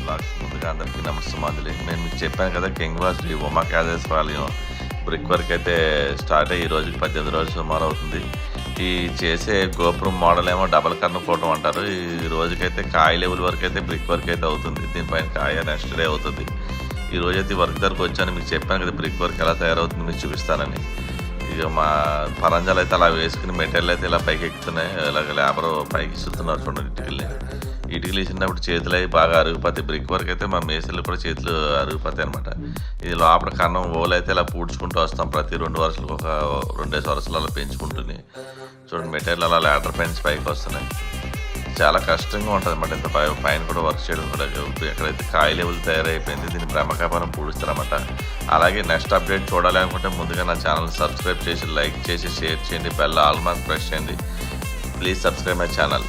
Blogs ముందుగా అందరికీ నమస్తమాంజలి. నేను మీకు చెప్పాను కదా, కింగ్ వాస్ శ్రీ ఉమా క్యాజెస్పాలెం బ్రిక్ వర్క్ అయితే స్టార్ట్ అయ్యి ఈ రోజుకి 18 రోజులు సుమారు అవుతుంది. ఈ చేసే గోపురం మోడల్ ఏమో డబల్ కన్ను పోవటం అంటారు. ఈ రోజుకైతే కాయ లెవెల్ వరకు అయితే బ్రిక్ వర్క్ అయితే అవుతుంది. దీనిపైన కాయ నెక్స్ట్ డే అవుతుంది. ఈ రోజైతే వర్క్ దగ్గరకు వచ్చాను, మీకు చెప్పాను కదా బ్రిక్ వర్క్ ఎలా తయారవుతుంది మీకు చూపిస్తానని. ఇక మా పరంజాలు అయితే అలా వేసుకుని మెటీరియల్ అయితే ఇలా పైకి ఎక్కుతున్నాయి. ఇలాగ లేబర్ పైకి ఇస్తున్నారు చూడండి. ఇటుకలు వేసినప్పుడు చేతులు అవి బాగా అరిగిపోతాయి. బ్రిక్ వర్క్ అయితే మా మేసలు కూడా చేతులు అరిగిపోతాయి అనమాట. ఇది లోపల కన్నం ఓలు అయితే ఇలా పూడ్చుకుంటూ వస్తాం. ప్రతి 2 వరుసలకు ఒక 2 వరుసలు అలా పెంచుకుంటుంది. చూడండి మెటీరియల్ అలా లేటర్ పెన్స్ పైకి వస్తున్నాయి. చాలా కష్టంగా ఉంటుంది అనమాట. ఇంత పైన కూడా వర్క్ చేయడం కూడా. ఎక్కడైతే కాయ లెవెల్ తయారైపోయింది దీన్ని బ్రహ్మకాపారం పూడుస్తారన్నమాట. అలాగే నెక్స్ట్ అప్డేట్ చూడాలి అనుకుంటే ముందుగా నా ఛానల్ సబ్స్క్రైబ్ చేసి, లైక్ చేసి, షేర్ చేయండి, బెల్ ఆల్ మార్క్ ప్రెస్ చేయండి. Please subscribe my channel.